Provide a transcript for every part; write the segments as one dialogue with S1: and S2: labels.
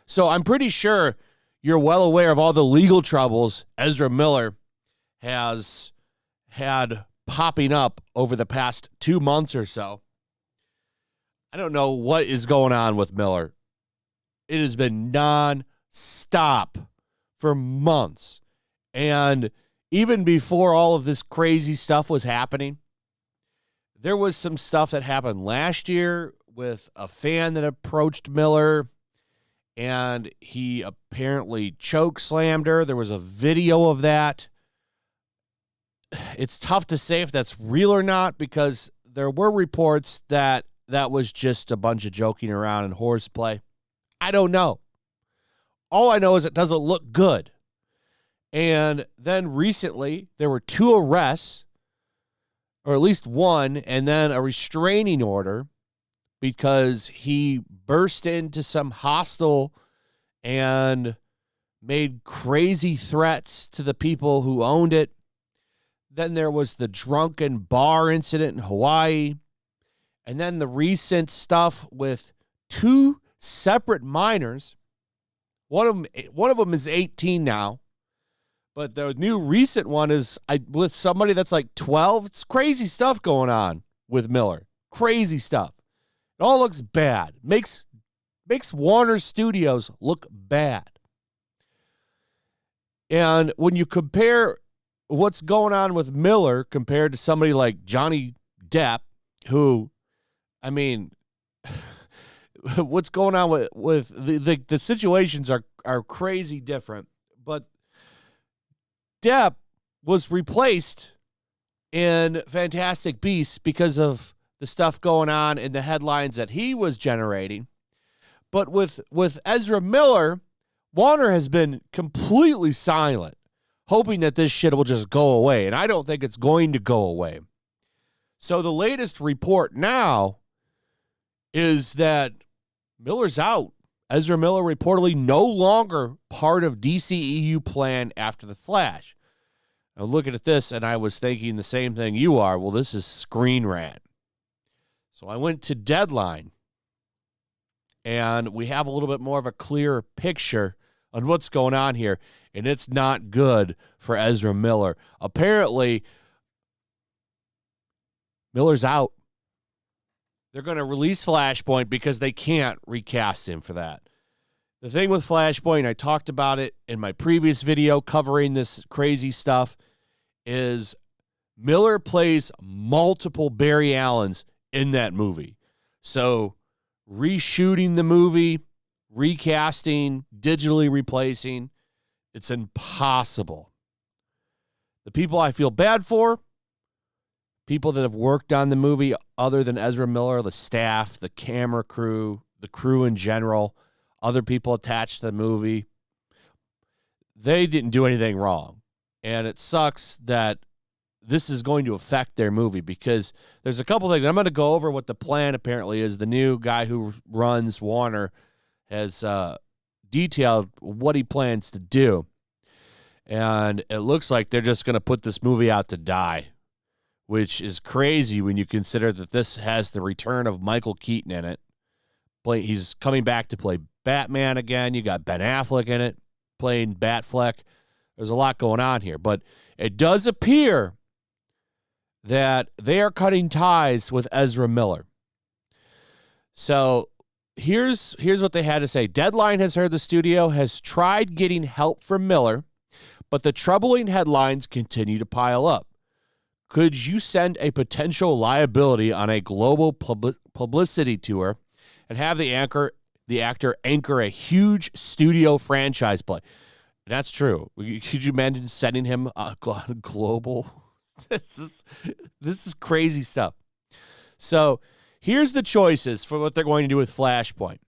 S1: So I'm pretty sure you're well aware of all the legal troubles Ezra Miller has had popping up over the past 2 months or so. I don't know what is going on with Miller. It has been non-stop for months. And even before all of this crazy stuff was happening, there was some stuff that happened last year with a fan that approached Miller, and he apparently choke slammed her. There was a video of that. It's tough to say if that's real or not, because there were reports that that was just a bunch of joking around and horseplay. I don't know. All I know is it doesn't look good. And then recently, there were 2 arrests, or at least one, and then a restraining order because he burst into some hostel and made crazy threats to the people who owned it. Then there was the drunken bar incident in Hawaii. And then the recent stuff with 2 separate minors. One of them is 18 now. But the new recent one is with somebody that's like 12. It's crazy stuff going on with Miller. Crazy stuff. It all looks bad. Makes Warner Studios look bad. And when you compare what's going on with Miller compared to somebody like Johnny Depp, who, I mean, what's going on with the situations are crazy different. But Depp was replaced in Fantastic Beasts because of the stuff going on in the headlines that he was generating. But with Ezra Miller, Warner has been completely silent, hoping that this shit will just go away. And I don't think it's going to go away. So the latest report now is that Miller's out. Ezra Miller reportedly no longer part of DCEU plan after the Flash. Now looking at this, and I was thinking the same thing you are. Well, this is Screen Rant. So I went to Deadline, and we have a little bit more of a clear picture on what's going on here, and it's not good for Ezra Miller. Apparently, Miller's out. They're going to release Flashpoint because they can't recast him for that. The thing with Flashpoint, I talked about it in my previous video covering this crazy stuff, is Miller plays multiple Barry Allens in that movie. So reshooting the movie, recasting, digitally replacing, it's impossible. The people I feel bad for, people that have worked on the movie other than Ezra Miller, the staff, the camera crew, the crew in general, other people attached to the movie, they didn't do anything wrong. And it sucks that this is going to affect their movie because there's a couple things. I'm going to go over what the plan apparently is. The new guy who runs Warner has detailed what he plans to do. And it looks like they're just going to put this movie out to die, which is crazy when you consider that this has the return of Michael Keaton in it. He's coming back to play Batman again. You got Ben Affleck in it playing Batfleck. There's a lot going on here, but it does appear that they are cutting ties with Ezra Miller. So here's what they had to say. Deadline has heard the studio has tried getting help from Miller, but the troubling headlines continue to pile up. Could you send a potential liability on a global publicity tour and have the actor anchor a huge studio franchise play? That's true. Could you imagine sending him a global? This is crazy stuff. So here's the choices for what they're going to do with Flashpoint.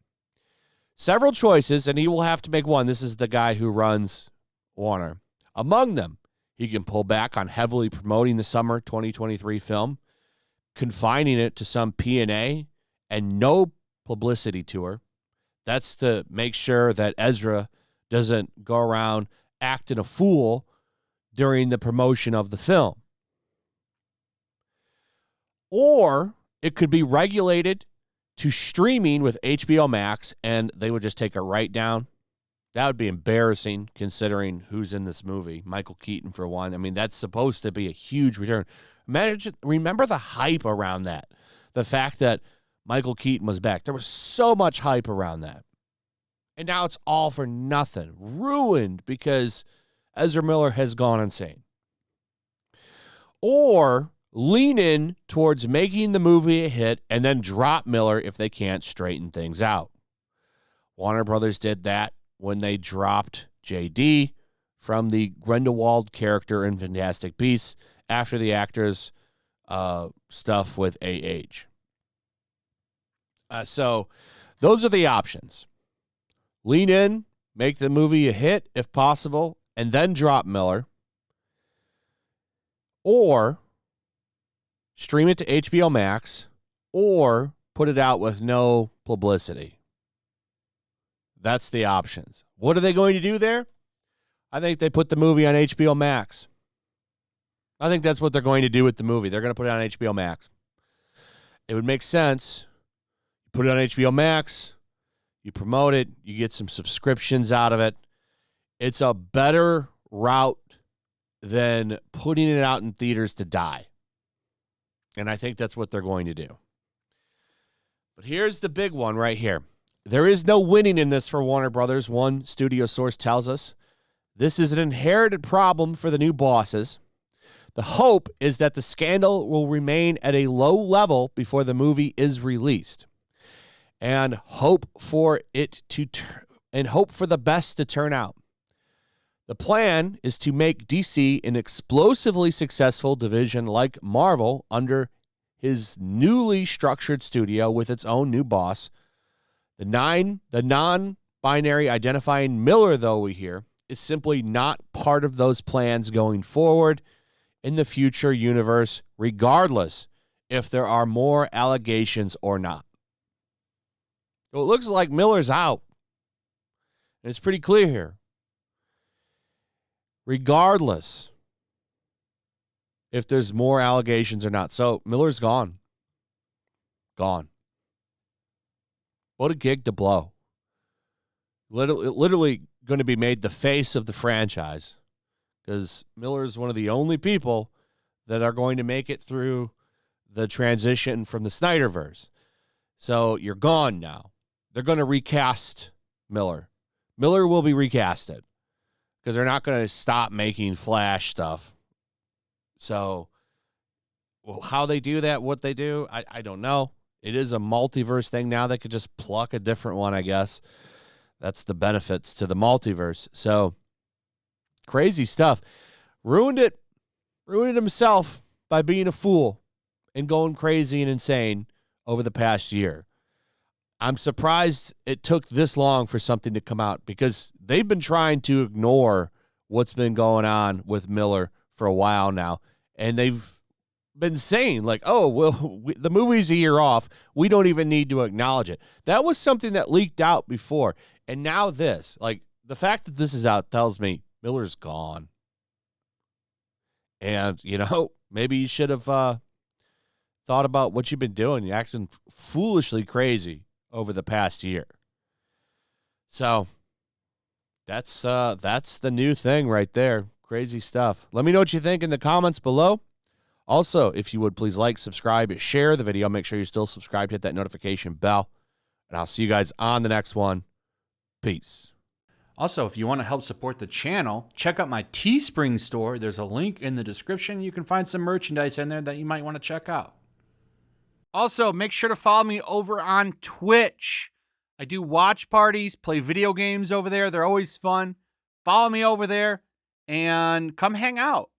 S1: Several choices, and he will have to make one. This is the guy who runs Warner. Among them, he can pull back on heavily promoting the summer 2023 film, confining it to some P&A and no publicity tour. That's to make sure that Ezra doesn't go around acting a fool during the promotion of the film. Or it could be regulated to streaming with HBO Max, and they would just take a write down. That would be embarrassing considering who's in this movie. Michael Keaton, for one. I mean, that's supposed to be a huge return. Remember the hype around that. The fact that Michael Keaton was back. There was so much hype around that. And now it's all for nothing. Ruined because Ezra Miller has gone insane. Or lean in towards making the movie a hit and then drop Miller if they can't straighten things out. Warner Brothers did that when they dropped JD from the Grindelwald character in Fantastic Beasts after the actor's stuff with AH. So those are the options. Lean in, make the movie a hit if possible, and then drop Miller. Or stream it to HBO Max, or put it out with no publicity. That's the options. What are they going to do there? I think they put the movie on HBO Max. I think that's what they're going to do with the movie. They're going to put it on HBO Max. It would make sense. You put it on HBO Max, you promote it, you get some subscriptions out of it. It's a better route than putting it out in theaters to die. And I think that's what they're going to do. But here's the big one right here. There is no winning in this for Warner Brothers, one studio source tells us. This is an inherited problem for the new bosses. The hope is that the scandal will remain at a low level before the movie is released. And hope for the best to turn out. The plan is to make DC an explosively successful division like Marvel under his newly structured studio with its own new boss. The non-binary identifying Miller, though we hear, is simply not part of those plans going forward in the future universe, regardless if there are more allegations or not. So it looks like Miller's out. And it's pretty clear here. Regardless if there's more allegations or not. So Miller's gone. Gone. What a gig to blow. Literally going to be made the face of the franchise because Miller is one of the only people that are going to make it through the transition from the Snyderverse. So you're gone now. They're going to recast Miller. Miller will be recasted because they're not going to stop making Flash stuff. So how they do that, what they do, I don't know. It is a multiverse thing now. They could just pluck a different one, I guess. That's the benefits to the multiverse. So crazy stuff. Ruined it himself by being a fool and going crazy and insane over the past year. I'm surprised it took this long for something to come out because they've been trying to ignore what's been going on with Miller for a while now. And they've been saying like, oh, well, the movie's a year off. We don't even need to acknowledge it. That was something that leaked out before. And now this, like the fact that this is out tells me Miller's gone. And, maybe you should have thought about what you've been doing. You're acting foolishly crazy over the past year. So that's the new thing right there. Crazy stuff. Let me know what you think in the comments below. Also, if you would please like, subscribe, share the video. Make sure you're still subscribed. Hit that notification bell. And I'll see you guys on the next one. Peace.
S2: Also, if you want to help support the channel, check out my Teespring store. There's a link in the description. You can find some merchandise in there that you might want to check out. Also, make sure to follow me over on Twitch. I do watch parties, play video games over there. They're always fun. Follow me over there and come hang out.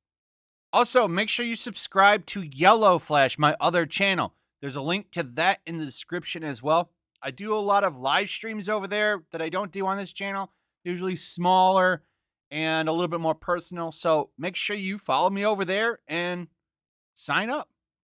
S2: Also, make sure you subscribe to YellowFlash, my other channel. There's a link to that in the description as well. I do a lot of live streams over there that I don't do on this channel. Usually smaller and a little bit more personal. So make sure you follow me over there and sign up.